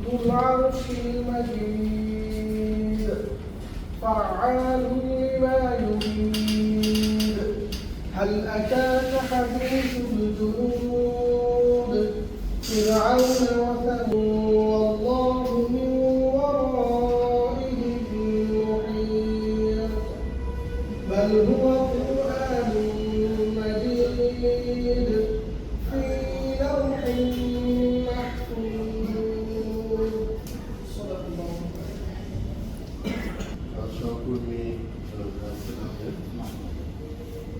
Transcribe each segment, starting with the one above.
ذو العرش المجيد فعال لما يريد هل أتاك حديث الجنود فرعون وثمود والله من ورائهم محيط بل هو قرآن مجيد في لوح محفوظ صدق الله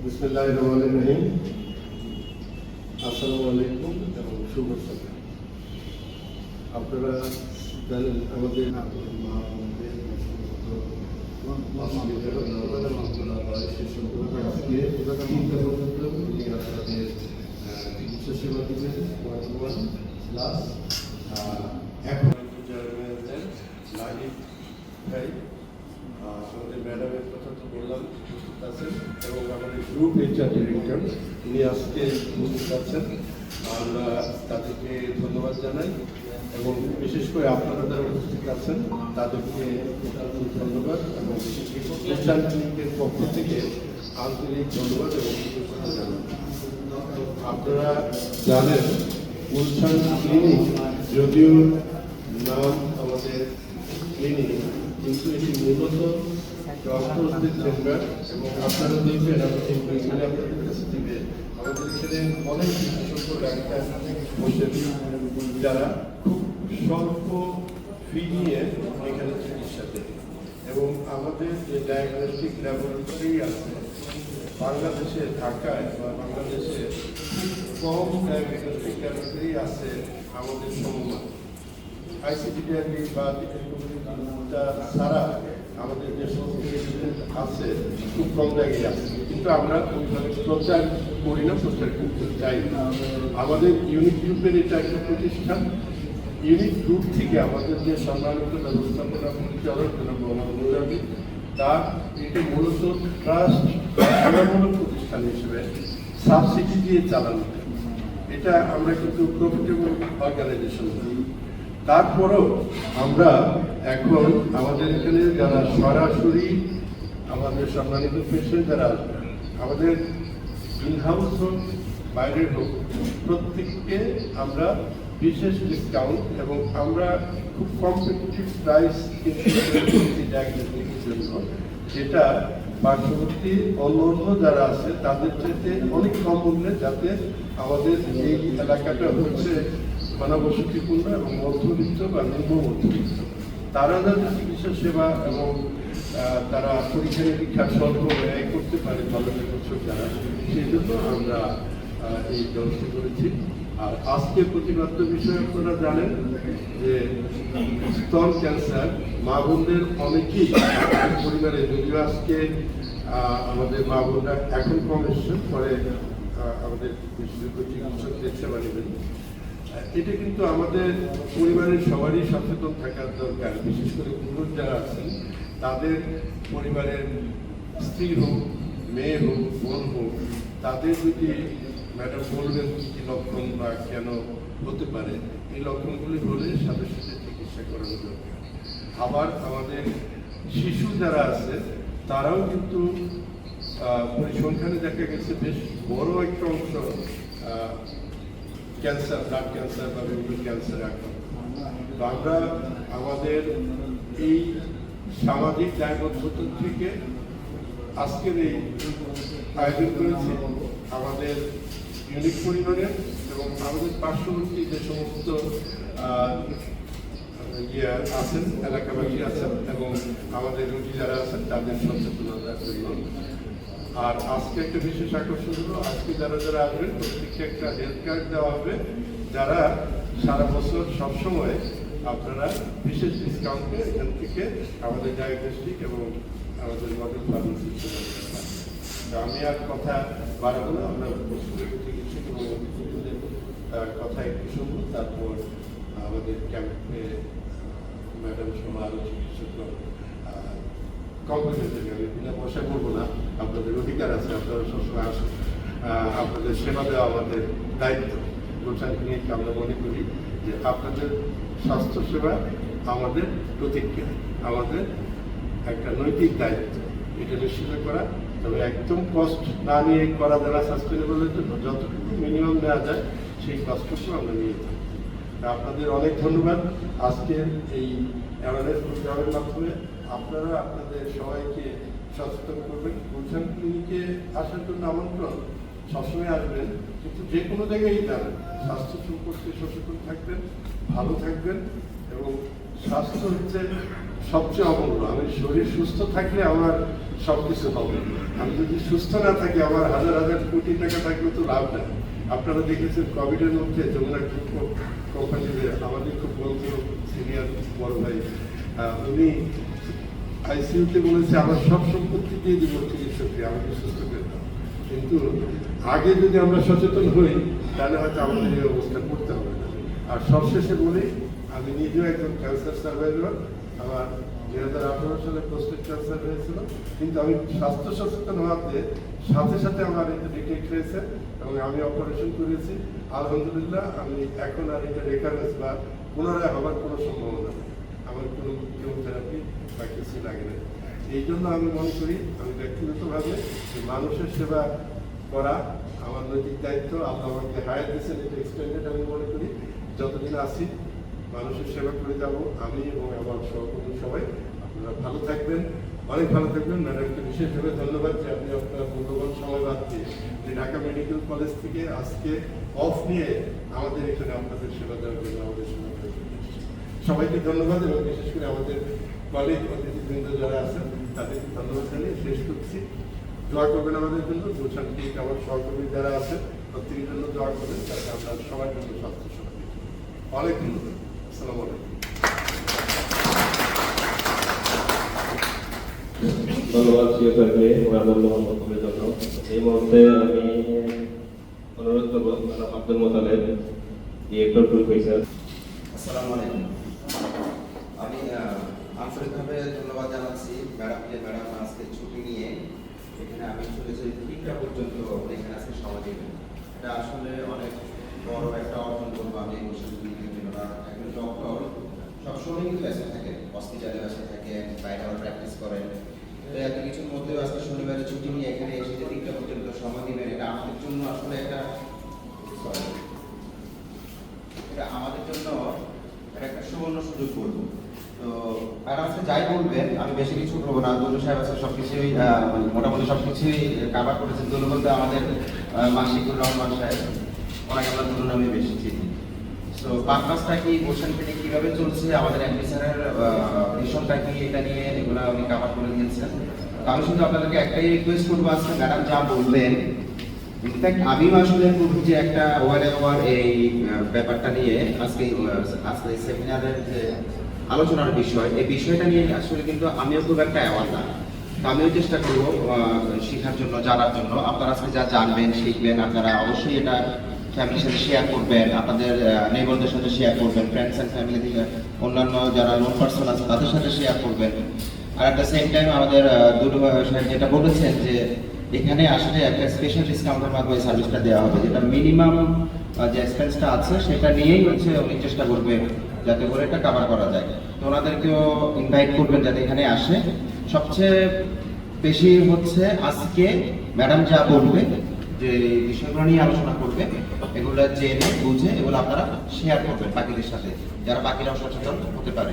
বিসমিল্লাহির রহমানির রহিম। আসসালামু আলাইকুম এবং শুভ সকাল। আপনারা জানেন আমাদের আমাদের ম্যাডামের কথা তো বললাম উপস্থিত আছেন এবং আমাদের গ্রুপ এইচআর ডিরেক্টর উনি আজকে উপস্থিত আছেন। আমরা তাদেরকে ধন্যবাদ জানাই এবং বিশেষ করে আপনারা যারা উপস্থিত আছেন তাদেরকে ধন্যবাদ এবং প্রতিষ্ঠান ক্লিনিকের পক্ষ থেকে আন্তরিক ধন্যবাদ এবং কৃতজ্ঞতা জানাই। আপনারা জানেন গুলশান ক্লিনিক যদিও নাম আমাদের ক্লিনিক, কিন্তু এটি মূলত ডক্টরদের চেম্বার এবং আপনারা দেখবেন আমাদের বইগুলি আপনাদের কাছে দিবে আমাদের এখানে অনেক বিশেষজ্ঞ ডাক্তার বসেন যারা খুব স্বল্প ফি নিয়ে এখানে চিকিৎসা দেন এবং আমাদের যে ডায়াগনস্টিক ল্যাবরেটরি আছে বাংলাদেশে ঢাকায় বা বাংলাদেশে কম ডায়াগনস্টিক ল্যাবরেটরি আছে আমাদের সমমান আইসিডিআরবি বা ছাড়া আমাদের যে সমস্ত আছে খুব কম জায়গায় আছে, কিন্তু আমরা ওইভাবে প্রচার করি না, প্রচার করতে চাই না। আমাদের ইউনিট গ্রুপের এটা একটা প্রতিষ্ঠান। ইউনিট গ্রুপ থেকে আমাদের যে সম্মানিত ব্যবস্থাপনা পরিচালক মোহাম্মদ তার এটি মূলত ট্রাস্ট সেবামূলক প্রতিষ্ঠান হিসেবে সাবসিডি দিয়ে চালানো। এটা আমরা কিন্তু প্রফিটেবল অর্গানাইজেশন। তারপরেও আমরা এখন আমাদের এখানে যারা সরাসরি আমাদের সম্মানিত পেশেন্ট যারা আসবে, আমাদের ইনহাউস হোক বাইরের হোক, প্রত্যেককে আমরা বিশেষ ডিসকাউন্ট এবং আমরা খুব কম্পিটিটিভ প্রাইস ডায়াগনস্টিকের জন্য, যেটা পার্শ্ববর্তী অন্য যারা আছে তাদের চাইতে অনেক কম মূল্যে, যাতে আমাদের এই এলাকাটা হচ্ছে মানবসতিপূর্ণ এবং মধ্যবিত্ত বা নিম্ন মধ্যবিত্ত, তারা যাতে চিকিৎসা সেবা এবং তারা পরীক্ষা নিরীক্ষা স্বল্প ব্যয় করতে পারে ভালো চিকিৎসক যারা, সেই জন্য আমরা এই ব্যবস্থা করেছি। আর আজকে প্রতিপাদ্য বিষয় আপনারা জানেন যে স্তন ক্যান্সার মা বোনদের অনেকেই পরিবারে, যদিও আজকে আমাদের মা বোনরা এখন কম এসছে, পরে আমাদের বিশেষজ্ঞ চিকিৎসকদের সেবা নেবেন। এটা কিন্তু আমাদের পরিবারের সবারই সচেতন থাকার দরকার। বিশেষ করে পুরুষ যারা আছেন তাদের পরিবারের স্ত্রী হোক, মেয়ে হোক, বোন হোক, তাদের যদি ম্যাডাম বলবেন কি লক্ষণ বা কেন হতে পারে, এই লক্ষণগুলি হলে সাথে সাথে চিকিৎসা করানো দরকার। আবার আমাদের শিশু যারা আছে তারাও কিন্তু পরিসংখ্যানে দেখা গেছে বেশ বড় একটা অংশ ক্যান্সার, ব্লাড ক্যান্সার বা বিভিন্ন ক্যান্সার আক্রান্ত। তো আমরা আমাদের এই সামাজিক দায়বদ্ধতা থেকে আজকের এই আয়োজন করেছি আমাদের ইউনিক পরিবারের এবং আমাদের পার্শ্ববর্তী যে সমস্ত আছেন, এলাকাবাসী আছেন এবং আমাদের রোগী যারা আছেন তাদের সচেতনতার জন্য। আর আজকে একটা বিশেষ আকর্ষণ হলো, আজকে যারা যারা আসবেন প্রত্যেককে একটা হেলথ কার্ড দেওয়া হবে, যারা সারা বছর সবসময় আপনারা বিশেষ ডিসকাউন্টে এখান থেকে আমাদের ডায়াগনস্টিক এবং আমাদের মডেল ফার্মেসি। আমি আর কথা বাড়াবো না, আমরা চিকিৎসক এবং অভিজ্ঞদের কথা একটু শুনবো, তারপর আমাদের ক্যাম্পে ম্যাডাম সহ আরো চিকিৎসক কম্পিউটার থেকে আমি বিনা পয়সা করবো না, আপনাদের অধিকার আছে, আপনারা সবসময় আসুন। আপনাদের সেবা দেওয়া আমাদের দায়িত্ব। গুলশান ক্লিনিককে আমরা মনে করি যে আপনাদের স্বাস্থ্যসেবা আমাদের প্রতিজ্ঞা, আমাদের একটা নৈতিক দায়িত্ব, এটা নিশ্চিত করা। তবে একদম কষ্ট না নিয়ে করা যারা সাস্টেনেবলের জন্য যতটুকু মিনিমাম নেওয়া যায় সেই কষ্টটুকু আমরা নিয়ে থাকি। আপনাদের অনেক ধন্যবাদ। আজকের এই অ্যাওয়ারনেস প্রোগ্রামের মাধ্যমে আপনারা আপনাদের সবাইকে সচেতন করবেন। গুলশান ক্লিনিকে আসার জন্য আমন্ত্রণ, সবসময় আসবেন, কিন্তু যে কোনো জায়গায় যাবেন স্বাস্থ্য সম্পর্কে সচেতন থাকবেন, ভালো থাকবেন। এবং স্বাস্থ্য হচ্ছে সবচেয়ে অমূল্য। আমি শরীর সুস্থ থাকলে আমার সব কিছু হবে। আমি যদি সুস্থ না থাকি আমার হাজার হাজার কোটি টাকা থাকলে তো লাভ নেই। আপনারা দেখেছেন কোভিডের মধ্যে যমুনা গ্রুপ কোম্পানিতে আমাদের খুব বন্ধু সিনিয়র বড় ভাই, উনি আইসিইউতে বলেছে আমার সব সম্পত্তি দিয়ে দিব চিকিৎসককে, আমাকে সুস্থ করে দাও। কিন্তু আগে যদি আমরা সচেতন হই তাহলে হয়তো আমাদের এই অবস্থা করতে হবে না। আর সবশেষে বলি, আমি নিজেও একজন ক্যান্সার সার্ভাইভার। আমার 2018 সালে প্রোস্টেট ক্যান্সার হয়েছিল, কিন্তু আমি স্বাস্থ্য সচেতন হওয়াতে সাথে সাথে আমার এটা ডিটেক্ট হয়েছে এবং আমি অপারেশন করেছি। আলহামদুলিল্লাহ আমি এখন আর এটা রেকারেন্স বা পুনরায় হবার কোনো সম্ভাবনা নেই। আমার কোনো কেমোথেরাপি বা কিছু লাগে না। এই জন্য আমি মনে করি, আমি ব্যক্তিগতভাবে যে মানুষের সেবা করা আমার নৈতিক দায়িত্ব। আল্লাহ আমাকে হায়ার দিয়েছেন, এটা এক্সটেন্ডেড। আমি মনে করি যতদিন আসি মানুষের সেবা করে যাব আমি এবং আমার সহকর্মী সবাই। আপনারা ভালো থাকবেন, অনেক ভালো থাকবেন। ম্যাডামকে বিশেষভাবে ধন্যবাদ যে আপনি আপনার মূল্যবান সময় বাদ দিয়ে যে ঢাকা মেডিকেল কলেজ থেকে আজকে অফ নিয়ে আমাদের এখানে আপনাদের সেবা দেওয়ার জন্য আমাদের সেবা করে সবাইকে ধন্যবাদ। এবং বিশেষ করে আমাদের কলেজ অতিথিবৃন্দ যারা আছেন তাদেরকে ধন্যবাদ জানিয়ে শেষ করছি। দোয়া করবেন আমাদের জন্য। গুলশান ক্লিনিক আমার সহকর্মী যারা আছে প্রত্যেকের জন্য দোয়া করবেন, যাতে আমরা সবার জন্য স্বাস্থ্য সেবা দিই। অনেক ধন্যবাদ। আসসালামু আলাইকুম। ধন্যবাদ সিওকে ওনার মূল্যবান বক্তব্যের জন্য। এই মুহূর্তে আমি অনুরোধ করবো Abdul Motaleb, director group officer. আসসালামু আলাইকুম। আমি আন্তরিকভাবে ধন্যবাদ জানাচ্ছি ম্যাডামকে। ম্যাডাম আজকে ছুটি নিয়ে এখানে আমি চলেছি 3টা পর্যন্ত এখানে আজকে সময় দেবেন। এটা আসলে অনেক বড় একটা অর্জন করবো আমি গুলশান ক্লিনিকের জন্য। একজন ডক্টর সবসময় কিন্তু ব্যস্ত থাকেন, হসপিটালে ব্যস্ত থাকেন, বাইরে আবার প্র্যাকটিস করেন। এত কিছুর মধ্যেও আজকে শনিবারে ছুটি নিয়ে এখানে এসে যে 3টা পর্যন্ত সময় দিবেন, এটা আমাদের জন্য আসলে এটা আমাদের জন্য একটা সুবর্ণ সুযোগ করবো। তো আর আজকে যাই বলবেন আমি বেশি কিছু করবো না। দুলু সাহেব আজকে সবকিছুই মানে মোটামুটি সবকিছুই কাভার করেছেন। দুলু বলতে আমাদের মাসিকুর রহমান সাহেব, ওনাকে আমরা দুলু নামে বেশি চিনি। তো পারপাসটা কি, গুলশান ক্লিনিক কিভাবে চলছে, আমাদের এমপি স্যারের মিশনটা কি, এটা নিয়ে এগুলো উনি কাভার করে দিয়েছেন। আমি শুধু আপনাদেরকে একটাই রিকোয়েস্ট করবো, আজকে ম্যাডাম যা বললেন, ইনফ্যাক্ট আমিও আসলে খুব যে একটা ওভার এই ব্যাপারটা নিয়ে আজকে সেমিনারের যে আলোচনার বিষয়, এই বিষয়টা নিয়ে আসলে কিন্তু আমিও খুব একটা অ্যাওয়ার না। আমিও চেষ্টা করবো শেখার জন্য, জানার জন্য। আপনারা আজকে যা জানবেন, শিখবেন, আপনারা অবশ্যই এটা ফ্যামিলির সাথে শেয়ার করবেন, আপনাদের নেইবারদের সাথে শেয়ার করবেন, ফ্রেন্ডস অ্যান্ড ফ্যামিলি থেকে অন্যান্য যারা নোন পার্সন আছে তাদের সাথে শেয়ার করবেন। আর অ্যাট দ্য সেম টাইম আমাদের দুলু সাহেব যেটা বলেছেন যে এখানে আসলে একটা স্পেশাল ডিসকাউন্টের মাধ্যমে সার্ভিসটা দেওয়া হবে, যেটা মিনিমাম যে এক্সপেন্সটা আছে সেটা নিয়েই হচ্ছে উনি চেষ্টা করবে যাতে করে এটা কাভার করা যায়। তো ওনাদেরকেও ইনভাইট করবেন যাতে এখানে আসে। সবচেয়ে বেশি হচ্ছে আজকে ম্যাডাম যা বলবে, যে বিষয়গুলো নিয়ে আলোচনা করবে, এগুলো জেনে বুঝে এগুলো আপনারা শেয়ার করবেন বাকিদের সাথে, যারা বাকিরাও সচেতন হতে পারে।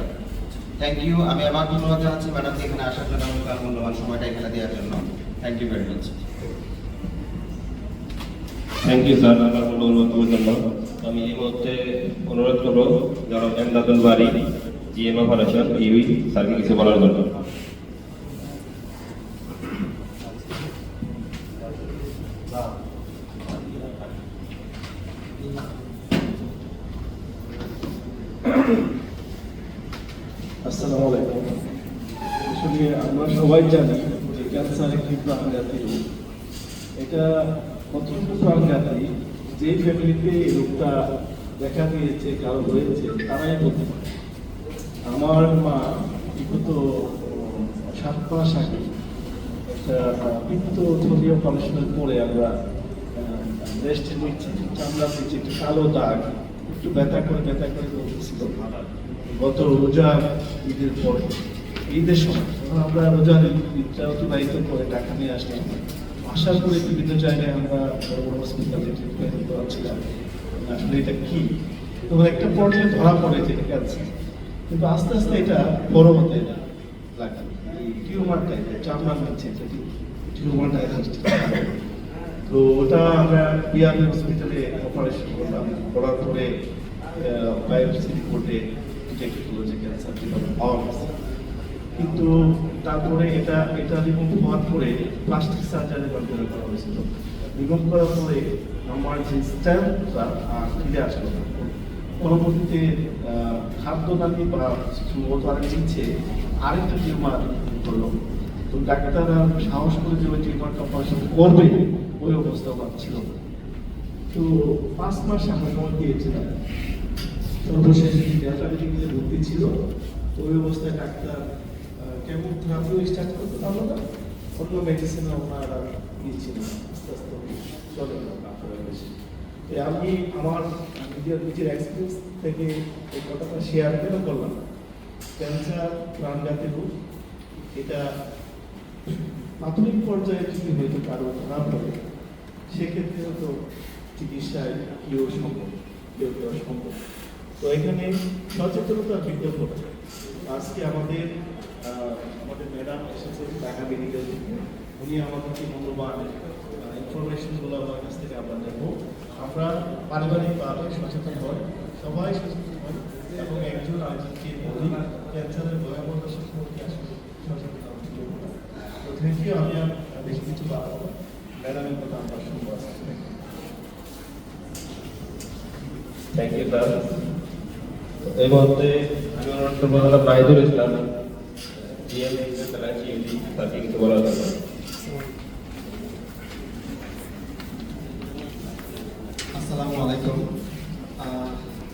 Thank you. আমি আমার ধন্যবাদ জানাচ্ছি ম্যাডামকে এখানে আসার জন্য, তার মূল্যবান সময়টা এখানে দেওয়ার জন্য। Thank you very much. Thank you sir আপনার মূল্যবান বক্তব্যের জন্য। আমি এই মুহূর্তে অনুরোধ করবো যারা এমদাদুল বাড়ি জিএমও ফাউন্ডেশন ইউই স্যারকে কিছু বলার জন্য। আসসালামু আলাইকুম। আসলে আমরা সবাই জানি যে ক্যান্সার একটি প্রাণঘাতী রোগ। এটা কতটুকু প্রাণঘাতী, যে ফ্যামিলিতে এই রোগটা দেখা দিয়েছে, কারো হয়েছে, তারাই বলতে পারে। আমার মা বিগত 7 মাস আগে একটা পিত্ত থলি অপারেশনের পরে আমরা রেস্টের নিচ্ছে, চামড়া নিচ্ছে একটু কালো দাগ, একটু ব্যথা করে বলতেছিল। গত রোজার ঈদের পরে, ঈদের সময় তখন আমরা রোজার ঈদটা অতিবাহিত করে টাকা নিয়ে আসলাম। আসার পরে বিভিন্ন জায়গায় আমরা বড় বড় হসপিটালে ট্রিটমেন্ট করাচ্ছিলাম, আসলে এটা কি। তো একটা পর্যায়ে ধরা পড়ে যে ক্যান্সার, কিন্তু আস্তে আস্তে এটা বড় হতে লাগে, টিউমার টাইপের, চামড়ার নিচ্ছে টিউমার টাইপের। তো ওটা আমরা বিআরবি হসপিটালে অপারেশন করলাম, করার পরে বায়োপসি রিপোর্টে ডিটেক্ট হলো যে ক্যান্সার পাওয়া গেছে। কিন্তু তারপরে এটা রিমুভ হওয়ার পরে প্লাস্টিক সার্জারি কন্টিনিউ করা হয়েছিল। রিমুভ করার পরে আমার যে স্ট্যাম্পটা আর ফিরে আসলো না। পরবর্তীতে খাদ্যদানি বা ওটার নিচ্ছে আরেকটা টিউমার করলো। তো ডাক্তাররা সাহস করে যে ওই টিউমারটা অপারেশন করবে ওই অবস্থা পাচ্ছিল। তো 5 মাস আমরা সময় দিয়েছিলাম। সর্বশেষ ক্যান্সারে ভর্তি ছিল। তো ওই অবস্থায় ডাক্তার কেমন থেরাপিও স্টার্ট করতে পারলো না, অন্য মেডিসিনও ওনারা দিচ্ছিলেন, আস্তে আস্তে চলে গেল ডাক্তারের বেশি। আমি আমার নিজের এক্সপিরিয়েন্স থেকে এই কথাটা শেয়ার করে করলাম। ক্যান্সার প্রাণঘাতী রোগ, এটা প্রাথমিক পর্যায়ে যদি হয়তো কারো ধরা পড়ে, সেক্ষেত্রে হয়তো চিকিৎসায় কেউ সম্ভব, কেউ দেওয়া সম্ভব। তো এখানে সচেতনতার বিজ্ঞাপন। আজকে আমাদের ম্যাডাম এসেছে ঢাকা মেডিকেল থেকে, উনি আমাদেরকে মূল্যবান ইনফরমেশনগুলো আমার কাছ থেকে আমরা নেব। আমরা পারিবারিকভাবে সচেতন হই, সবাই সচেতন হই এবং একজন আরেকজনকে বলি ক্যান্সারের ভয়াবহতা সম্পর্কে আসলে সচেতন। তো থ্যাংক ইউ। আমি আর বেশি কিছু বাড়াবো না, ম্যাডামের কথা আমরা শুনবো। Thank you sir. এই মুহূর্তে আমি অনুরোধ করবো দাদা বাইদুল ইসলাম, তাকে কিছু বলার জন্য। আসসালামু আলাইকুম।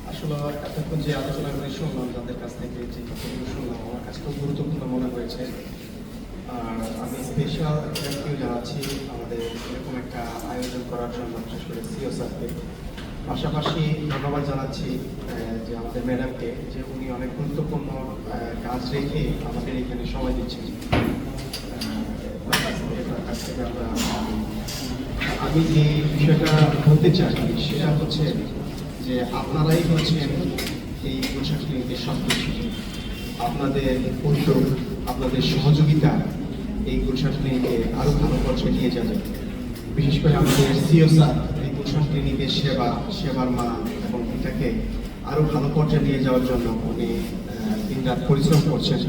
আসলে এতক্ষণ যে আলোচনাগুলি শুনলাম, তাদের কাছ থেকে যে কথাগুলো শুনলাম, আমার কাছে খুব গুরুত্বপূর্ণ মনে হয়েছে। আর আমি স্পেশাল থ্যাংক ইউ জানাচ্ছি আমাদের এরকম একটা আয়োজন করার জন্য, বিশেষ করে সিও স্যারকে। পাশাপাশি ধন্যবাদ জানাচ্ছি যে আমাদের ম্যাডামকে, যে উনি অনেক গুরুত্বপূর্ণ কাজ রেখে আমাদের এখানে সময় দিচ্ছেন। কাছ থেকে আমি যে বিষয়টা বলতে চাই সেটা হচ্ছে যে আপনারাই হচ্ছেন এই পোশাক ক্লিনিকের সবকিছু। আপনাদের উদ্যোগ, আপনাদের সহযোগিতা এই পোশাক ক্লিনিকে আরো ভালো পর্যায়ে নিয়ে যাবে। বিশেষ করে আমাদের সিও স্যার এই পোশাক ক্লিনিকের সেবার মান এবং এটাকে আরো ভালো পর্যায়ে নিয়ে যাওয়ার জন্য উনি দিনরাত পরিশ্রম করছেন।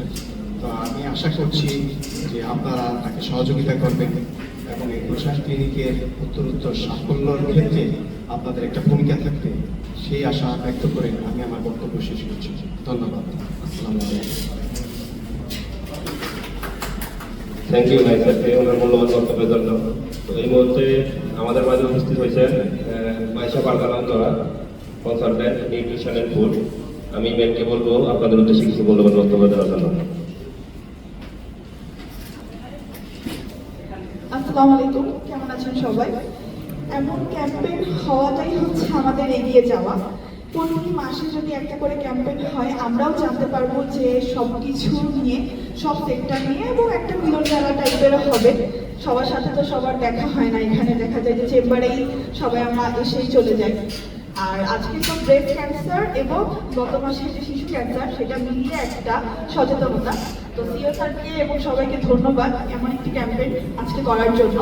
তো আমি আশা করছি যে আপনারা তাকে সহযোগিতা করবেন এবং এই পোশাক ক্লিনিকের উত্তরোত্তর সাফল্যের ক্ষেত্রে আপনাদের একটা ভূমিকা থাকবে, সেই আশা ব্যক্ত করে আমি আমার বক্তব্য শেষ করছি। ধন্যবাদ। আসসালামু আলাইকুম। থ্যাংক ইউ ভাই স্যারকে ওনার মূল্যবান বক্তব্যের জন্য। তো এই মুহূর্তে আমাদের মাঝে উপস্থিত হয়েছেন মাইশা পারদানান্তরা, কনসালট্যান্ট নিউট্রিশন অ্যান্ড ফুড। আমি ম্যামকে বলবো আপনাদের উদ্দেশ্যে কিছু মূল্যবান বক্তব্য দেওয়ার জন্য। আসসালামু আলাইকুম, কেমন আছেন সবাই? এমন ক্যাম্পেইন হওয়াটাই হচ্ছে আমাদের এগিয়ে যাওয়া। প্রতি মাসে যদি একটা করে ক্যাম্পেইন হয়, আমরাও জানতে পারবো যে সব কিছু নিয়ে, সব সেক্টর নিয়ে, এবং একটা মিলন মেলা টাইপেরও হবে। সবার সাথে তো সবার দেখা হয় না, এখানে দেখা যায় যে চেম্বারেই সবাই আমরা এসেই চলে যাই। আর আজকে তো ব্রেস্ট ক্যান্সার এবং গত মাসে যে শিশু ক্যান্সার, সেটা মিলিয়ে একটা সচেতনতা। তো সিও স্যারকে এবং সবাইকে ধন্যবাদ এমন একটি ক্যাম্পেইন আজকে করার জন্য।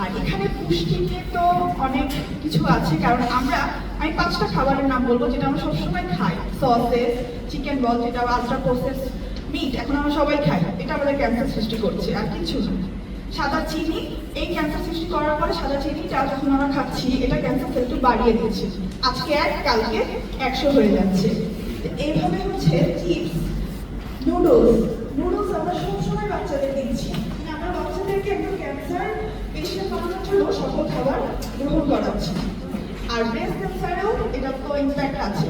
আর এখানে পুষ্টি নিয়ে তো অনেক কিছু আছে, কারণ আমি 5টা খাবারের নাম বলবো যেটা আমরা সবসময় খাই। সসেস, চিকেন বল, যেটা আলট্রা প্রসেস মিট এখন আমরা সবাই খাই, এটা আমাদের ক্যান্সার সৃষ্টি করছে, আর কিছু না। সাদা চিনি, এই ক্যান্সার সৃষ্টি করার পরে সাদা চিনিটা যখন আমরা খাচ্ছি, এটা ক্যান্সার সেলটা বাড়িয়ে দিচ্ছে। আজকে 1, কালকে 100 হয়ে যাচ্ছে। এইভাবে হচ্ছে চিপস, নুডলস আমরা সবসময় বাচ্চাদের দিচ্ছি। আমরা বাচ্চাদেরকে একদম ক্যান্সার পেশেন্ট বানানোর জন্য সকল খাবার গ্রহণ করাচ্ছি। আর ব্রেস্ট ক্যান্সারেও এটা তো ইম্প্যাক্ট আছে।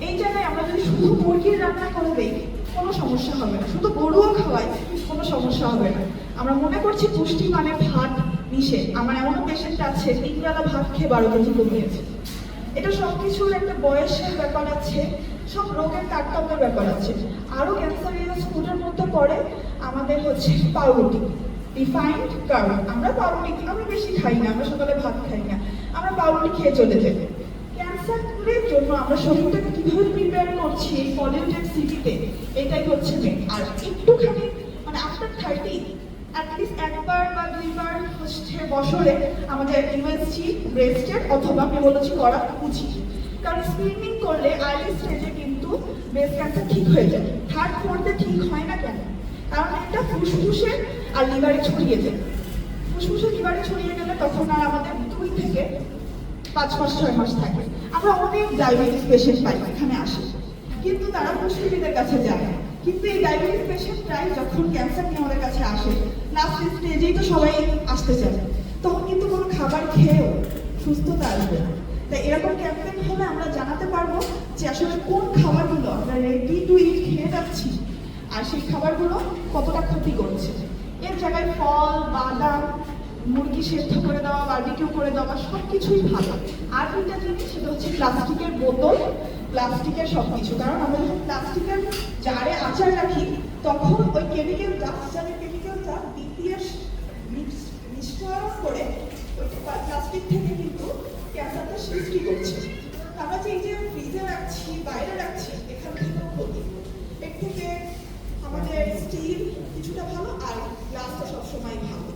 এই জায়গায় আমরা যদি শুধু মুরগির রান্না করে দিই, কোনো সমস্যা হবে না। শুধু গরুও খাওয়াই, কোনো সমস্যা হবে না। আমরা মনে করছি পুষ্টি মানে ভাত, মিশে আমার এমনও পেশেন্ট আছে 3 বেলা ভাত খেয়ে 12 কেজি কমিয়েছে। এটা সবকিছুর একটা বয়সের ব্যাপার আছে, সব রোগের তারতম্যের ব্যাপার আছে। আরো ক্যান্সারিয়াস ফুডের মধ্যে পড়ে আমাদের হচ্ছে পাউরুটি, রিফাইন্ড কার্ব। আমরা বেশি খাই না, আমরা সকালে ভাত খাই না, আমরা পাউরুটি খেয়ে চলে যাই। ক্যান্সারের জন্য আমরা শরীরটাকে কিভাবে প্রিপেয়ার করছি এই পলিউটেড সিটিতে, এটাই হচ্ছে মেন। আর একটুখানি মানে আফটার 30 অ্যাটলিস্ট একবার বা দুইবার হচ্ছে বছরে আমাদের ইউএসজি ব্রেস্টের অথবা আমি বলেছি করা উচিত, কারণ স্ক্রিনিং করলে আর্লি স্টেজে কিন্তু ব্রেস্ট ক্যান্সার ঠিক হয়ে যায়। 3rd 4th ঠিক হয় না কেন? কারণ এটা ফুসফুসে আর লিভারে ছড়িয়ে যায়। ফুসফুসে লিভারে ছড়িয়ে গেলে তখন আর আমাদের 2 থেকে 5 মাস 6 মাস থাকে। আমরা অনেক ডায়াবেটিস পেশেন্ট পাই এখানে আসে, কিন্তু তারা পুষ্টিবিদের কাছে যায় না। কিন্তু এই ডায়াবেটিস পেশেন্টরাই যখন ক্যান্সার নিয়ে আমাদের কাছে আসে, লাস্ট স্টেজেই তো সবাই আসতে চায়, তখন কিন্তু কোনো খাবার খেয়েও সুস্থতা আসবে না। তাই এরকম ক্যাম্পেইন হলে আমরা জানাতে পারবো যে আসলে কোন খাবারগুলো আমরা রেডি টু ইট খেয়ে যাচ্ছি আর সেই খাবারগুলো কতটা ক্ষতি করছে। এর জায়গায় ফল, বাদাম, মুরগি সেদ্ধ করে দেওয়া, বারবিকিউ করে দেওয়া সব কিছুই ভালো। আর দুইটা জিনিস, সেটা হচ্ছে প্লাস্টিকের বোতল, প্লাস্টিকের সব কিছু। কারণ আমরা যখন প্লাস্টিকের জারে আচার রাখি তখন ওই কেমিক্যালটা, আচারের কেমিক্যালটা বিক্রিয়ার নিষ্কাশন করে ওই প্লাস্টিক থেকে কিন্তু ক্যান্সারটা সৃষ্টি করছে। আমরা যে এই যে ফ্রিজে রাখছি, বাইরে রাখছি, এখান থেকেও ক্ষতি। এর থেকে আমাদের স্টিল কিছুটা ভালো আর গ্লাসটা সবসময় ভালো।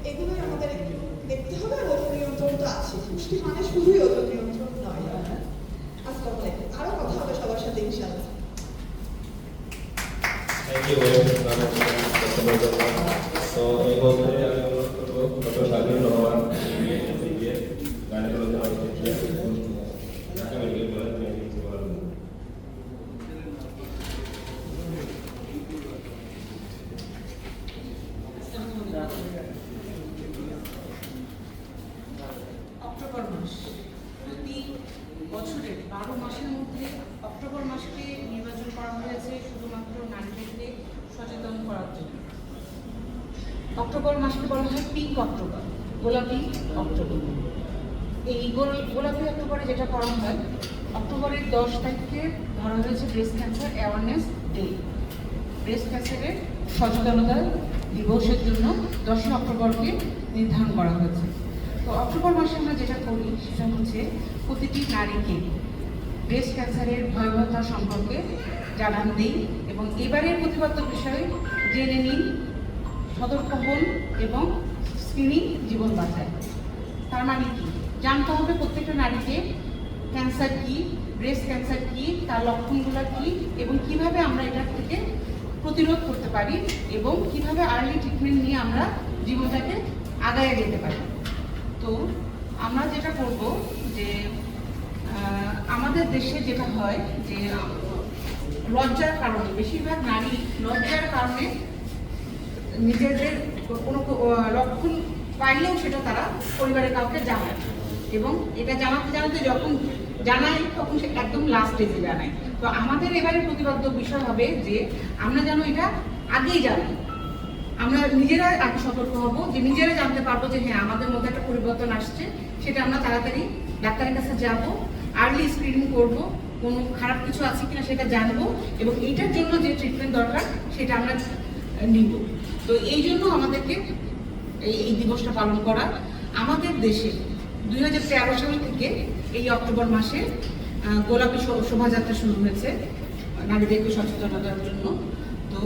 এগুলোই আমাদের একটু দেখতে হবে। আর ওজন নিয়ন্ত্রণ তো আছে, পুষ্টি মানে শুধুই ওজন নিয়ন্ত্রণ নয়। আসসালামু আলাইকুম। আরো কথা হবে সবার সাথে ইনশাআল্লাহ। থ্যাংক ইউ তো এই বলতে আমি অনুরোধ করবো doctor Shahinur Rahman gynaecology Dhaka medical college October মাস প্রতি বছরের 12 মাসের মধ্যে অক্টোবর মাসকে নির্বাচন করা হয়েছে শুধুমাত্র নারীদেরকে সচেতন করার জন্য। অক্টোবর মাসকে বলা হয় পিঙ্ক অক্টোবর, গোলাপি অক্টোবর। এই গোলাপি অক্টোবরে যেটা করা হয়, অক্টোবরের 10 তারিখে ধরা হয়েছে breast cancer awareness day. Breast ক্যান্সারের সচেতনতা দিবসের জন্য 10 অক্টোবরকে নির্ধারণ করা হয়েছে। তো অক্টোবর মাসে আমরা যেটা করি সেটা হচ্ছে প্রতিটি নারীকে ব্রেস্ট ক্যান্সারের ভয়াবহতা সম্পর্কে জানান দিই এবং এবারের প্রতিপাদ্য বিষয় জেনে নিন, সতর্ক হন এবং স্ক্রিনিং জীবন বাঁচায়। তার মানে কি জানতে হবে প্রত্যেকটা নারীকে ক্যান্সার কি, ব্রেস্ট ক্যান্সার কি, তার লক্ষণগুলো কি এবং কিভাবে আমরা এটা থেকে প্রতিরোধ করতে পারি এবং কিভাবে আর্লি ট্রিটমেন্ট নিয়ে আমরা জীবনটাকে আগায় যেতে পারি। তো আমরা যেটা করব যে আমাদের দেশে যেটা হয় যে লজ্জার কারণে, বেশিরভাগ নারী লজ্জার কারণে নিজেদের কোনো লক্ষণ পাইলেও সেটা তারা পরিবারের কাউকে জানায় এবং এটা জানাতে যখন জানায় তখন সে একদম লাস্ট স্টেজে জানায়। তো আমাদের এবারে প্রতিপাদ্য বিষয় হবে যে আমরা যেন এটা আগেই জানি, আমরা নিজেরা আগে সতর্ক হব, যে নিজেরা জানতে পারবো যে হ্যাঁ আমাদের মধ্যে একটা পরিবর্তন আসছে, সেটা আমরা তাড়াতাড়ি ডাক্তারের কাছে যাব, আর্লি স্ক্রিনিং করব, কোনো খারাপ কিছু আছে কিনা সেটা জানবো এবং এইটার জন্য যে ট্রিটমেন্ট দরকার সেটা আমরা নিব। তো এই জন্য আমাদেরকে এই দিবসটা পালন করা। আমাদের দেশে 2013 সাল থেকে এই অক্টোবর মাসে গোলাপি শোভাযাত্রা শুরু হয়েছে নারীদেরকে সচেতনতার জন্য। তো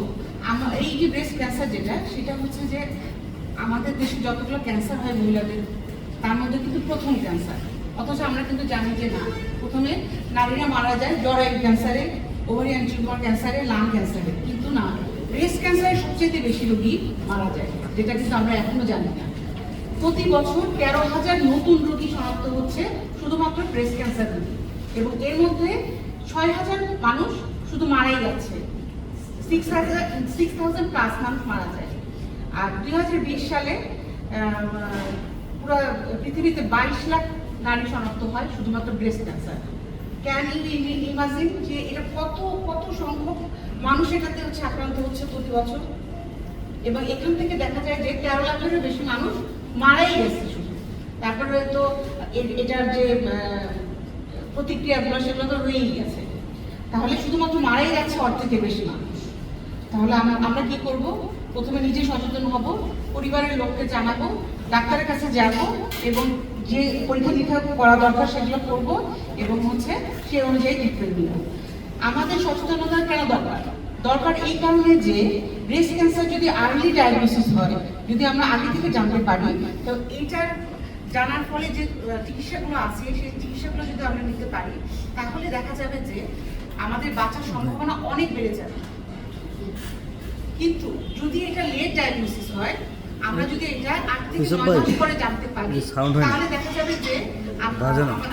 এই যে ব্রেস্ট ক্যান্সার যেটা, সেটা হচ্ছে যে আমাদের দেশে যতগুলো ক্যান্সার হয় মহিলাদের, তার মধ্যে কিন্তু প্রথম ক্যান্সার। অথচ আমরা কিন্তু জানি যে না, প্রথমে নারীরা মারা যায় জরায়ু ক্যান্সারে, ওভারিয়ান টিউমার ক্যান্সারে, লাং ক্যান্সারে, কিন্তু না, ব্রেস্ট ক্যান্সারে সবচেয়ে বেশি রোগী মারা যায়, যেটা কিন্তু আমরা এখনো জানি না। প্রতি বছর 13,000 নতুন রোগী শনাক্ত হচ্ছে শুধুমাত্র ব্রেস্ট ক্যান্সার রোগী এবং এর মধ্যে 6,000 মানুষ শুধু মারাই যাচ্ছে, 6,000 প্লাস মানুষ মারা যায়। আর 2020 সালে পুরো পৃথিবীতে 22 লাখ নারী শনাক্ত হয় শুধুমাত্র breast cancer. Can you imagine যে এটা কত সংখ্যক মানুষ এটাতে আক্রান্ত হচ্ছে প্রতি বছর। এবং এখান থেকে দেখা যায় যে 13 লাখেরও বেশি মানুষ মারাই গেছে শুধু। তারপরে হয়তো এটার যে প্রতিক্রিয়াগুলো সেগুলো তো রয়েই গেছে। তাহলে শুধুমাত্র মারাই যাচ্ছে অর্ধেকের বেশি মানুষ। তাহলে আমরা কি করব? প্রথমে নিজে সচেতন হব, পরিবারের লোককে জানাবো, ডাক্তারের কাছে যাব এবং যে পরীক্ষা নিরীক্ষা করা দরকার সেগুলো করব এবং সে অনুযায়ী ট্রিটমেন্ট দিব। আমাদের সচেতনতা কেন দরকার? দরকার এই কারণে যে ব্রেস্ট ক্যান্সার যদি আর্লি ডায়াগনোসিস হয়, যদি আমরা আগে থেকে জানতে পারি, তো এইটার জানার ফলে যে চিকিৎসাগুলো আছে সেই চিকিৎসাগুলো যদি আমরা নিতে পারি, তাহলে দেখা যাবে যে আমাদের বাঁচার সম্ভাবনা অনেক বেড়ে যাবে। কিন্তু যদি এটা লেট ডায়াগনোসিস হয়, আমরা যদি এটা 8 থেকে 9 মাস পরে জানতে পারি, তাহলে দেখা যাবে যে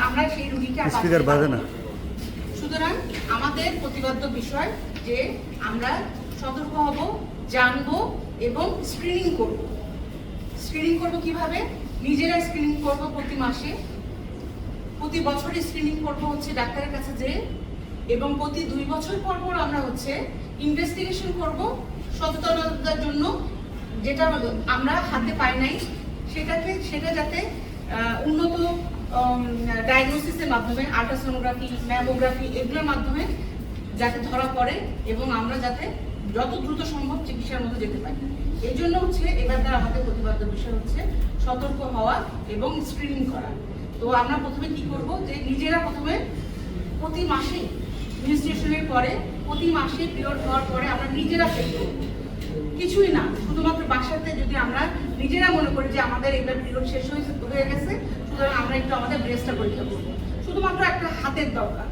আমরা সেই রোগীকে আর বাঁচাতে পারবো না। সুতরাং আমাদের প্রতিবাদ্য বিষয় যে আমরা সতর্ক হব, জানবো এবং স্ক্রিনিং করব। স্ক্রিনিং করব কিভাবে? নিজেরা স্ক্রিনিং করব প্রতি মাসে, প্রতি বছরে স্ক্রিনিং করব ডাক্তারের কাছে যে, এবং প্রতি 2 বছর পর পর আমরা ইনভেস্টিগেশন করব সচেতনতার জন্য, যেটা আমরা হাতে পাই নাই সেটা যাতে উন্নত ডায়াগনোসিসের মাধ্যমে, আল্ট্রাসোনোগ্রাফি, ম্যামোগ্রাফি এগুলোর মাধ্যমে যাতে ধরা পড়ে এবং আমরা যাতে যত দ্রুত সম্ভব চিকিৎসার মধ্যে যেতে পারি। এই জন্য এবার আমাদের প্রতিবাদ্য বিষয় সতর্ক হওয়া এবং স্ক্রিনিং করা। তো আমরা প্রথমে কি করব? যে নিজেরা প্রথমে প্রতি মাসে মেনস্ট্রুয়েশনের পরে, প্রতি মাসে পিরিয়ড হওয়ার পরে আমরা নিজেরা চেক করব। কিছুই না, শুধুমাত্র বাসাতে যদি আমরা নিজেরা মনে করি যে আমাদের এবার পিরিয়ড শেষ হয়ে গেছে, সুতরাং আমরা একটু আমাদের ব্রেস্টটা পরীক্ষা করবো। শুধুমাত্র একটা হাতের দরকার।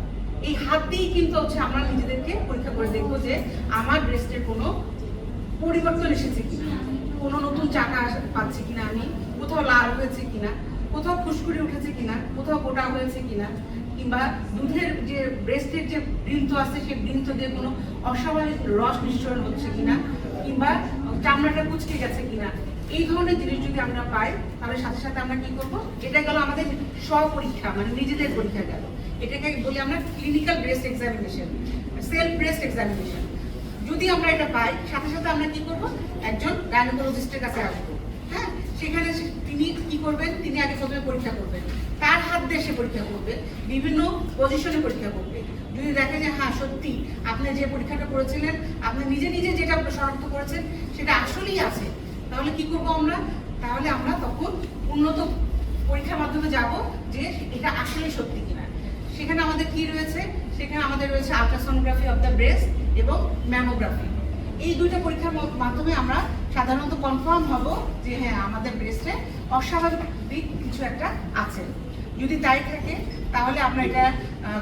এই হাত দিয়েই কিন্তু আমরা নিজেদেরকে পরীক্ষা করে দেখবো যে আমার ব্রেস্টের কোনো পরিবর্তন এসেছে কিনা, কোনো নতুন চাকা পাচ্ছি কিনা, আমি কোথাও লাল হয়েছে কিনা, কোথাও ফুসকুড়ি উঠেছে কিনা, কোথাও গোটা হয়েছে কিনা, কিংবা দুধের যে ব্রেস্টের যে বৃন্ত আছে সেই বৃন্ত দিয়ে কোনো অস্বাভাবিক রস নিঃসরণ হচ্ছে কিনা, কিংবা চামড়াটা কুচকে গেছে কিনা, এই ধরনের জিনিস যদি আমরা পাই, তাহলে সাথে সাথে আমরা কি করবো? এটা গেল আমাদের স্বপরীক্ষা, মানে নিজেদের পরীক্ষা গেল। এটাকে বলি আমরা clinical breast examination, self breast examination. যদি আমরা এটা পাই, সাথে সাথে আমরা কি করবো? একজন গাইনোকোলজিস্টের কাছে আসবো। হ্যাঁ, সেখানে তিনি কি করবেন? তিনি আগে প্রথমে পরীক্ষা করবেন, তার হাত দিয়ে সে পরীক্ষা করবে, বিভিন্ন পজিশনে পরীক্ষা করবে। যদি দেখে যে হ্যাঁ সত্যি আপনি যে পরীক্ষাটা করেছিলেন, আপনি নিজে নিজে যেটা শনাক্ত করেছেন সেটা আসলেই আছে, তাহলে কি করবো আমরা? তাহলে আমরা তখন উন্নত পরীক্ষার মাধ্যমে যাব যে এটা আসলে সত্যি কিনা। সেখানে আমাদের কি রয়েছে? সেখানে আমাদের রয়েছে আল্ট্রাসোনোগ্রাফি অফ দ্য ব্রেস্ট এবং ম্যামোগ্রাফি। এই দুইটা পরীক্ষার মাধ্যমে আমরা সাধারণত কনফার্ম হব যে হ্যাঁ আমাদের ব্রেস্টে অস্বাভাবিক কিছু একটা আছে। যদি তাই থাকে তাহলে আমরা এটা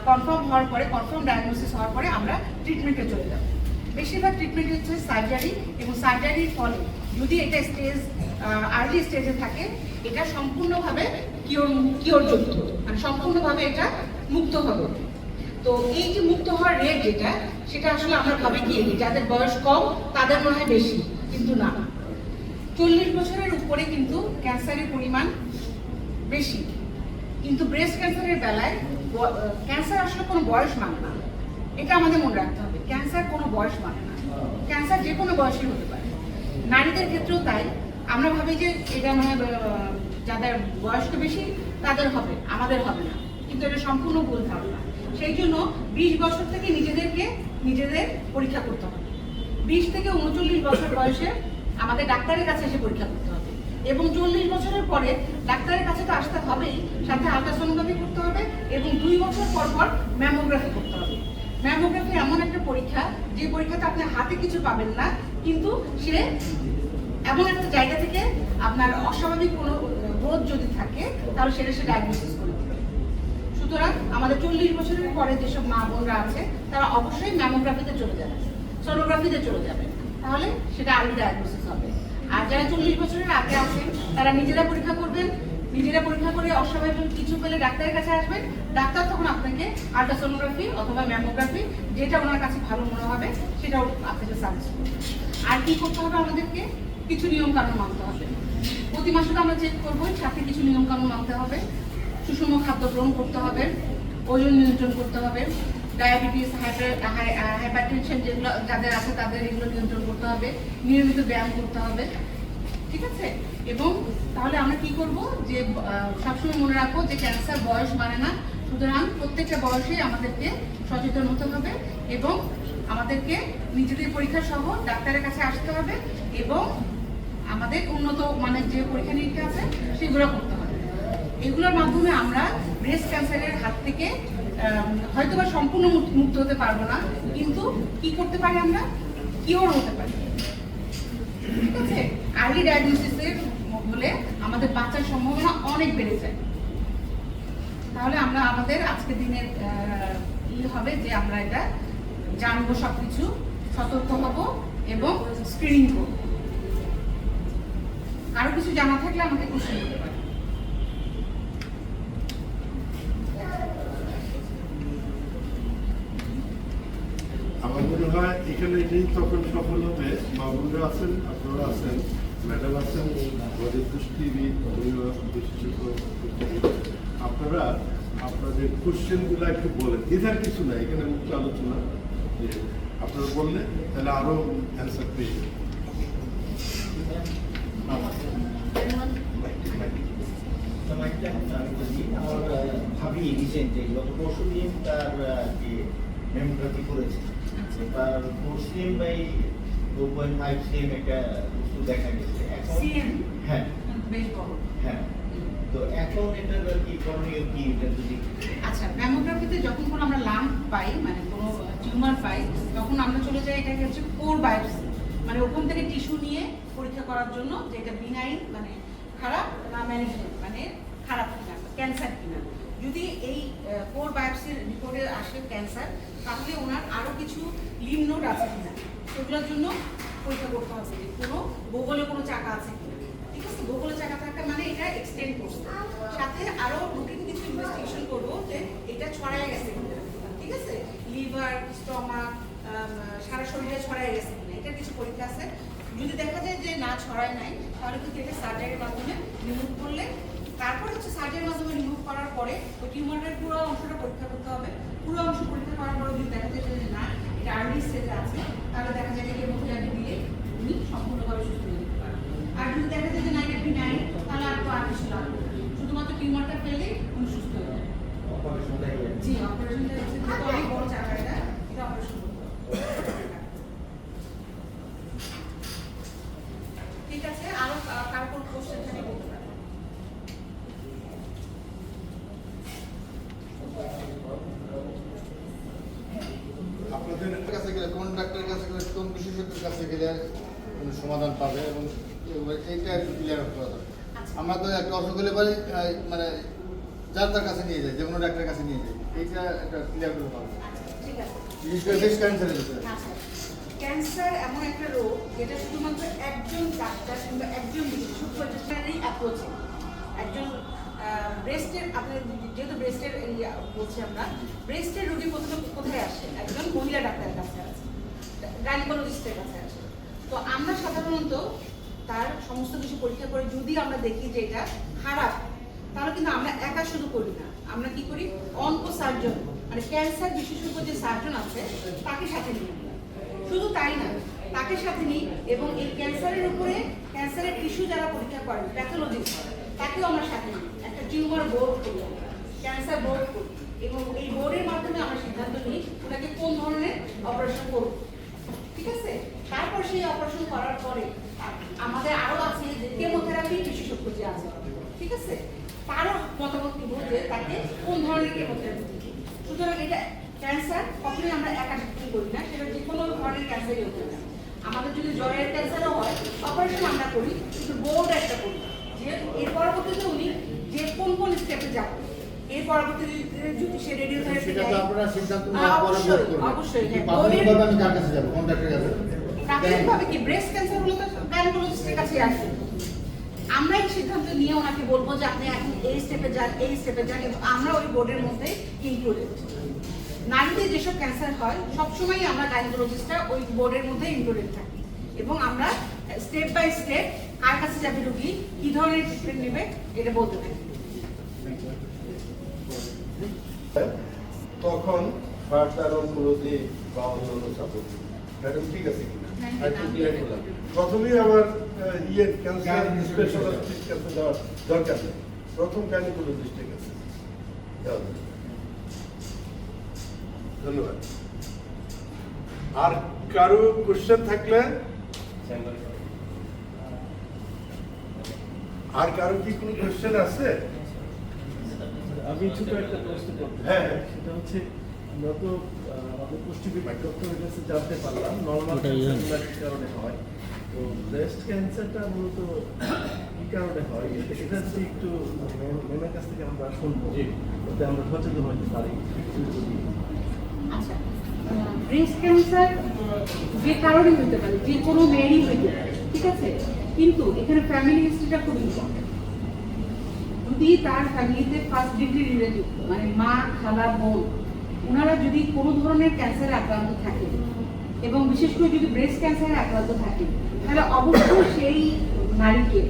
কনফার্ম হওয়ার পরে, কনফার্ম ডায়াগনোসিস হওয়ার পরে আমরা ট্রিটমেন্টে চলে যাব। বেশিরভাগ ট্রিটমেন্ট হচ্ছে সার্জারি, এবং সার্জারির ফলে যদি এটা আর্লি স্টেজে থাকে, এটা সম্পূর্ণভাবে কিওরযোগ্য, মানে সম্পূর্ণভাবে এটা মুক্ত হবে। তো এই যে মুক্ত হওয়ার রেট যেটা, সেটা আসলে আমরা ভাবি কি যাদের বয়স কম তাদের মনে হয় বেশি, কিন্তু না। 40 বছরের উপরে কিন্তু ক্যান্সারের পরিমাণ বেশি। কিন্তু ব্রেস্ট ক্যান্সারের বেলায় ক্যান্সার আসলে কোনো বয়স মানে না, এটা আমাদের মনে রাখতে হবে। ক্যান্সার কোনো বয়স মানে না, ক্যান্সার যে কোনো বয়সে হতে পারে। নারীদের ক্ষেত্রেও তাই। আমরা ভাবি যে এটা মানে যাদের বয়স্ক বেশি তাদের হবে, আমাদের হবে না, কিন্তু এটা সম্পূর্ণ ভুল ধারণা। সেই জন্য 20 বছর থেকে নিজেদের পরীক্ষা করতে হবে। 20 থেকে 39 বছর বয়সে আমাদের ডাক্তারের কাছে এসে পরীক্ষা করতে হবে, এবং 40 বছরের পরে ডাক্তারের কাছে তো আসতে হবেই, সাথে আল্ট্রাসোনোগ্রাফি করতে হবে, এবং 2 বছর পর পর ম্যামোগ্রাফি করতে হবে। ম্যামোগ্রাফি এমন একটা পরীক্ষা, যে পরীক্ষাতে আপনি হাতে কিছু পাবেন না, কিন্তু সে এমন একটা জায়গা থেকে আপনার অস্বাভাবিক কোনো রোগ যদি থাকে, তাহলে সেটা সে ডায়াগনোসিস করে দেবে। সুতরাং আমাদের 40 বছরের পরে যেসব মা বোনরা আছে, তারা অবশ্যই ম্যামোগ্রাফিতে চলে যাবে, সোনোগ্রাফিতে চলে যাবে, তাহলে সেটা আর্লি ডায়াগনোসিস হবে। আর যারা 40 বছরের আগে আছেন, তারা নিজেরা পরীক্ষা করবেন, নিজেরা পরীক্ষা করে অস্বাভাবিক কিছু পেলে ডাক্তারের কাছে আসবেন। ডাক্তার তখন আপনাকে আল্ট্রাসোনোগ্রাফি অথবা ম্যামোগ্রাফি, যেটা ওনার কাছে ভালো মনে হবে সেটাও আপনাকে সাজেস্ট করবে। আর কি করতে হবে? আমাদেরকে কিছু নিয়ম কানুন মানতে হবে। প্রতি মাসে তো আমরা চেক করবো, সাথে কিছু নিয়ম কানুন মানতে হবে। সুষম খাদ্য গ্রহণ করতে হবে, ওজন নিয়ন্ত্রণ করতে হবে, ডায়াবেটিস, হাইপারটেনশন যেগুলো যাদের আছে তাদের এগুলো নিয়ন্ত্রণ করতে হবে, নিয়মিত ব্যায়াম করতে হবে, ঠিক আছে? এবং তাহলে আমরা কি করব যে সবসময় মনে রাখবো যে ক্যান্সার বয়স মানে না, সুতরাং প্রত্যেকটা বয়সেই আমাদেরকে সচেতন হতে হবে এবং আমাদেরকে নিজেদের পরীক্ষা সহ ডাক্তারের কাছে আসতে হবে এবং আমাদের উন্নত মানের যে পরীক্ষা নিরীক্ষা আছে সেগুলো করতে হবে। এগুলোর মাধ্যমে আমরা ব্রেস্ট ক্যান্সারের হাত থেকে হয়তোবা সম্পূর্ণ মুক্ত হতে পারবো না, কিন্তু কি করতে পারি আমরা, কিওর হতে পারি। ঠিক আছে? আর্লি ডায়াগনোসিসের হলে আমাদের বাঁচার সম্ভাবনা অনেক বেড়ে যায়। তাহলে আমরা আমাদের আজকের দিনের হবে যে আমরা এটা জানবো, সবকিছু সতর্ক হব এবং স্ক্রিনিং করব। আরো কিছু জানা থাকলে আমাকে কোশ্চেন করতে পারেন। আমার মনে হয় এখানে এটাই তখন সফল হবে, মামুনরা আছেন, আপনারা আছেন, ম্যাডাম আছেন, আমাদের দৃষ্টিবিদ, বিশেষজ্ঞ, আপনারা আপনাদের কোশ্চেনগুলো একটু বলেন। এটার কিছু না, এখানে মুক্ত আলোচনা, যে আপনারা বললে তাহলে আরো অ্যান্সার পেয়ে যাবেন। আমার ভাবি রিসেন্টলি গত পরশু দিন তার মেমোগ্রাফি করেছে, তার 4 cm বাই 2.5 cm একটা বস্তু দেখা গেছে। এখন হ্যাঁ বেশ বড়। হ্যাঁ, তো এখন এটার কি করণীয় কি, এটা যদি আচ্ছা, ম্যামোগ্রাফিতে যখন কোনো আমরা লাম্প পাই, মানে কোনো টিউমার পাই, তখন আমরা চলে যাই এটাকে হচ্ছে কোর বায়োপসি, মানে ওখান থেকে টিস্যু নিয়ে পরীক্ষা করার জন্য যে এটা বিনাইন মানে খারাপ না ম্যালিগন্যান্ট মানে খারাপ কিনা, ক্যান্সার কিনা। যদি এই কোর বায়োপসির রিপোর্টে আসে ক্যান্সার, তাহলে ওনার আরও কিছু লিম্ফ নোড আছে কিনা সেগুলোর জন্য পরীক্ষা করতে হবে যে কোনো ভূগোলে কোনো চাকা আছে কিনা। ঠিক আছে? ভূগোলে চাকা থাকা মানে এটা এক্সটেন্ড করছে, সাথে আরও রুটিন কিছু ইনভেস্টিগেশন করবো যে এটা ছড়ায় গেছে কিনা। ঠিক আছে? লিভার, স্টমাক, সারা শরীরে ছড়ায় গেছে কিনা, এটার কিছু পরীক্ষা আছে। যদি দেখা যায় যে না ছড়ায় নাই, তাহলে কিন্তু এটা সার্জারির মাধ্যমে রিমুভ করলে, তারপর হচ্ছে সার্জারির মাধ্যমে রিমুভ করার পরে ওই টিউমারের পুরো অংশটা পরীক্ষা করতে হবে। পুরো অংশ পরীক্ষা করার পরে যদি দেখা যায় যে না এটা আর্লি স্টেজে আছে, তাহলে দেখা যায় যে কেমোথেরাপি দিলে উনি সম্পূর্ণভাবে সুস্থ হয়ে যেতে পারেন। আর যদি দেখা যায় যে না এটা বিনাইন, তাহলে আর তো আর কিছু লাগবে না, শুধুমাত্র টিউমারটা ফেলে উনি সুস্থ হয়ে যাবেন। জি, অপারেশনটা হচ্ছে যেহেতু অনেক বড় চাকা, এটা অপারেশন করতে হবে। ঠিক আছে, আরো কার কোন কোশ্চেন থাকে বলতে পারেন। আপনাদের কাছে গেলে কোন ডাক্তারের কাছে গেলে, কোন বিশেষজ্ঞের কাছে গেলে সমাধান পাবে, এবং এইটা একটু ক্লিয়ার করা দরকার। আমরা তো একটা অসুখ হলে পারি মানে যার তার কাছে নিয়ে যাই, যে কোনো ডাক্তারের কাছে নিয়ে যাই, এইটা একটা ক্লিয়ার করে পাবে। ঠিক আছে, বিশেষ করে ব্রেস্ট ক্যান্সারের ভিতরে। ক্যান্সার এমন একটা রোগ যেটা শুধুমাত্র একজন ডাক্তার কিংবা একজন বিশেষজ্ঞেরই অ্যাপ্রোচে, একজন ব্রেস্টের, আপনার যেহেতু ব্রেস্টের বলছি আমরা, ব্রেস্টের রোগী প্রথমে কোথায় আসে? একজন মহিলা ডাক্তারের কাছে আসে, গাইনোকোলজিস্টের কাছে আসে। তো আমরা সাধারণত তার সমস্ত কিছু পরীক্ষা করে যদি আমরা দেখি যে এটা খারাপ, তাহলে কিন্তু আমরা একা শুধু করি না, আমরা কি করি, অনকো সার্জন মানে ক্যান্সার বিশেষজ্ঞ যে সার্জন আছে তাকে সাথে নিই। শুধু তাই না, তাকে সাথে নিই এবং এই ক্যান্সারের উপরে ক্যান্সারের টিস্যু যারা পরীক্ষা করেন প্যাথোলজিস্ট, তাকেও আমরা সাথে নিই। একটা টিউমার বোর্ড করি, ক্যান্সার বোর্ড করি, এবং এই বোর্ডের মাধ্যমে আমরা সিদ্ধান্ত নিই ওনাকে কোন ধরনের অপারেশন করব। ঠিক আছে? তারপর সেই অপারেশন করার পরে আমাদের আরও আছে যে কেমোথেরাপি বিশেষজ্ঞ যে আছে, ঠিক আছে, তারও মতামত নিব যে তাকে কোন ধরনের কেমোথেরাপি দিতে। সুতরাং এটা ক্যান্সার কখনোই আমরা একা ট্রিটমেন্ট করি না, সেটা যে কোনো ধরনের ক্যান্সারই হতে পারে। আমাদের যদি জয়ের ক্যান্সারও হয়, অপারেশন আমরা করি, কিন্তু বোর্ড একটা করি যে এর পরবর্তীতে উনি যে কোন কোন স্টেপে যাবে, এর পরবর্তীতে যদি সে রেডিওথেরাপি সেটা তো আপনারা সিদ্ধান্ত অবশ্যই অবশ্যই প্রাথমিকভাবে আমি কার কাছে যাবো, কোন ডাক্তারের কাছে? প্রাথমিকভাবে কি ব্রেস্ট ক্যান্সার হলে তো গাইনোকোলজিস্টের কাছে আসবে। আমরাই সিদ্ধান্ত নিয়ে ওনাকে বলবো যে আপনি এখন এই স্টেপে যান, এই স্টেপে যান, এবং আমরা ওই বোর্ডের মধ্যে ইনক্লুডেড। নারীদের যেসব ক্যান্সার হয় সবসময় আমরা গাইনোকোলজিস্টরা ওই বোর্ডের মধ্যে ইনক্লুডেড থাকি, এবং আমরা স্টেপ বাই স্টেপ কার কাছে যাবে রুগী, কি ধরনের ট্রিটমেন্ট নেবে, এটা বলতে থাকি। তখন ফার্দার অনুরোধে বা অন্যান্য সাপোর্ট ম্যাডাম ঠিক আছে কিনা? প্রথমেই আমার ইয়ের ক্যান্সার স্পেশালিস্টের কাছে যাওয়ার দরকার নেই, প্রথম গাইনোকোলজিস্টের কাছে যাওয়া দরকার। ধন্যবাদ। আর কারো কোশ্চেন থাকলে, আর কারো কি কোনো কোশ্চেন আছে? আমি ছোট একটা প্রশ্ন করতে হ্যাঁ। চাই। সেটা হচ্ছে আমরা তো আমাদের পুষ্টি বিভাগ ডক্টরের কাছে জানতে পারলাম নর্মাল ক্যান্সার কি কারণে হয়, তো ব্রেস্ট ক্যান্সারটা মূলত কি কারণে হয় এটা যদি একটু মেমের কাছ থেকে আমরা শুনবো, যাতে আমরা সচেতন হতে পারি। আচ্ছা, ব্রেস্ট ক্যান্সার যে কারণে হতে পারে, যে কোনো মেয়েরই হতে পারে, ঠিক আছে, কিন্তু এখানে ফ্যামিলি হিস্ট্রিটা খুব ইম্পর্টেন্ট। যদি তার ফ্যামিলিতে ফার্স্ট ডিগ্রি রিলেটিভ মানে মা, খালা, বোন, ওনারা যদি কোনো ধরনের ক্যান্সারে আক্রান্ত থাকে এবং বিশেষ করে যদি ব্রেস্ট ক্যান্সারে আক্রান্ত থাকে, তাহলে অবশ্যই সেই নারীকে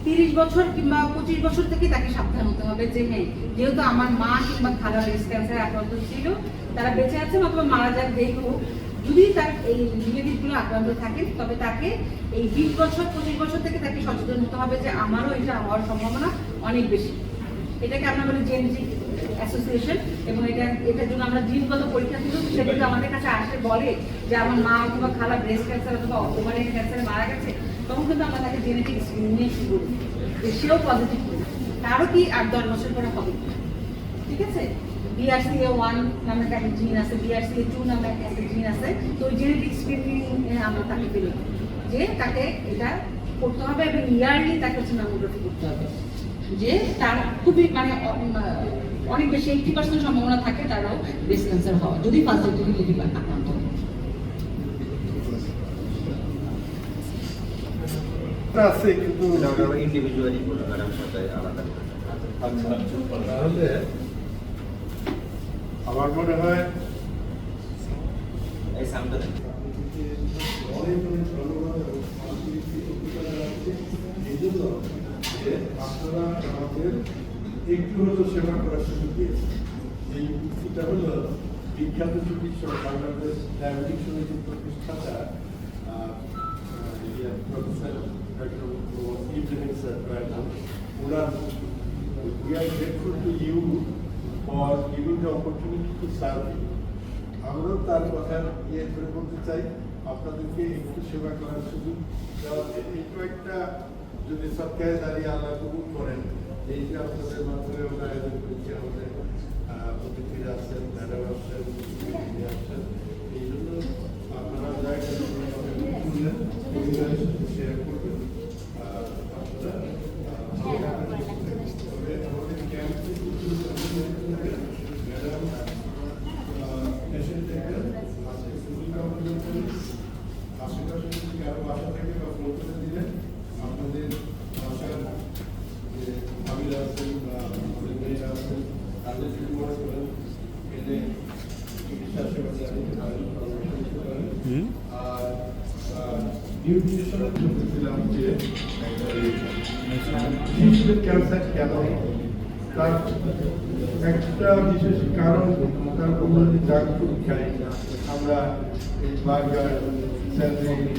30 বছর কিংবা 25 বছর থেকে তাকে সাবধান হতে হবে যে হ্যাঁ, যেহেতু আমার মা কিংবা খালা ব্রেস্ট ক্যান্সারে আক্রান্ত ছিল, তারা বেঁচে আছে অথবা মারা যাক, যেই হোক, যদি তার এই রিলেটিভগুলো আক্রান্ত থাকে তবে তাকে এই 20 বছর 25 বছর থেকে তাকে সচেতন হতে হবে যে আমারও এটা হওয়ার সম্ভাবনা অনেক বেশি। এটাকে আমরা বলি জেনেটিক অ্যাসোসিয়েশন, এবং এটার জন্য আমরা জিনগত পরীক্ষা কিন্তু সেটা যদি আমাদের কাছে আসে বলে যে আমার মা অথবা খালা ব্রেস্ট ক্যান্সার অথবা ওভারিয়ান ক্যান্সারে মারা গেছে, তখন কিন্তু আমরা তাকে জেনেটিক স্ক্রিনিং শুরু করি যে সেও পজিটিভ করি, তারও কি 8-10 বছর পরে হবে, ঠিক আছে। BRCA1 নামে একটা জিন আছে, BRCA2 নামে একটা জিন আছে, তো ওই জেনেটিক স্ক্রিনিং আমরা তাকে পেলাম যে তাকে এটা করতে হবে এবং ইয়ারলি তাকে হচ্ছে ম্যামোগ্রাফি করতে হবে, যে তার খুবই মানে অনেক বেশি 80% সম্ভাবনা থাকে তারাও ব্রেস্ট ক্যান্সার হওয়া যদি ফার্স্ট ডিগ্রি রিলেটিভ আক্রান্ত হয়। আছে কিন্তু ইন্ডিভিজুয়ালি বলে ম্যাডাম সাথে আলাদা। আচ্ছা, তাহলে আমার মনে হয় এই সামনে অনেক অনেক ধন্যবাদ এবং কৃতজ্ঞতা জানাচ্ছি এই জন্য যে আপনারা আমাদের একটু হলেও সেবা করার সুযোগ দিয়েছেন। এই এটা হলো বিখ্যাত চিকিৎসক বাংলাদেশ ডায়াবেটিক সমিতির প্রতিষ্ঠাতা প্রফেসর ডক্টর ইব্রাহিম স্যার প্রয়াত, ওনার we are grateful to you for giving the opportunity to serve you. আমরাও তার কথা ইয়ে করে বলতে চাই, আপনাদেরকে একটু সেবা করার সুযোগ দেওয়া, একটু একটা যদি সরকারে দাঁড়িয়ে আল্লাহ কবুল করেন, এই যে আপনাদের মাধ্যমে আমরা আয়োজন করছি, আমাদের অতিথিরা আছেন, ম্যাডাম আসছেন, আসছেন, এই জন্য আপনারা জায়গা পরিবারের সাথে শেয়ার করবেন। আপনারা আমাদের ক্যাম্পে ম্যাডাম পেশেন্ট দেখবেন, আজকে ফুল কাউন্টার করে আশেপাশে যদি কারো বাসা থেকে বা ফোন করে দিলেন, আপনাদের বাসার যে ভাবিরা আছেন বা আমাদের মেয়েরা আছেন, তাদের যদি মনে করেন এলে চিকিৎসা সেবা জানিতে পারেন, পরামর্শ দিতে পারেন। আর নিউট্রিশনের বলতেছিলাম যে শিশুদের ক্যান্সার কেন হয়, তার একটা বিশেষ কারণ, তার বলতে জাঙ্ক ফুড খাই আমরা, এই বার্গার, স্যান্ডউইচ,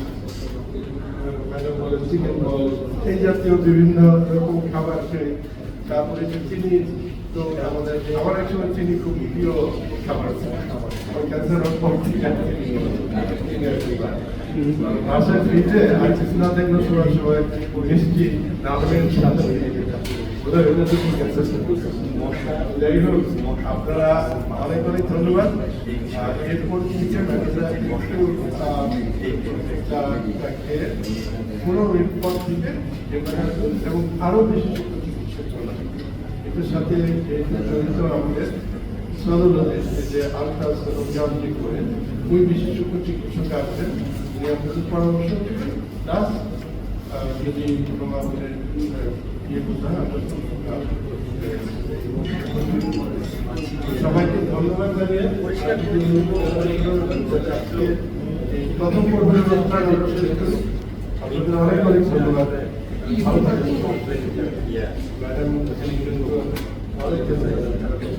চিকেন বল, এই জাতীয় বিভিন্ন রকম খাবার খাই। তারপরে যে চিনি, তো আমাদের আমার একসময় চিনি খুব প্রিয় খাবার, ক্যান্সার বাসায় ফ্রিজে আর কিছু না দেখলে সবাই সবাই মিষ্টি নামের সাথে যাই হোক, আপনারা অনেক অনেক ধন্যবাদ। এরপর থেকে ম্যানেজার কোনো পর থেকে এবং আরো বেশি চিকিৎসা চলে, এটার সাথে জড়িত আমাদের সদরদের যে আলট্রাসাউন্ড করে ওই বিশেষজ্ঞ চিকিৎসক আছেন, উনি আপনাদের পরামর্শ দেবেন, প্লাস যদি কোনো আমাদের ইয়ে করতে হয় সবাইকে ধন্যবাদ জানিয়ে প্রথম পর্বে আপনাদের অনেক অনেক ধন্যবাদ। ভালো থাকবেন ম্যাডাম, ভালো থাকবেন।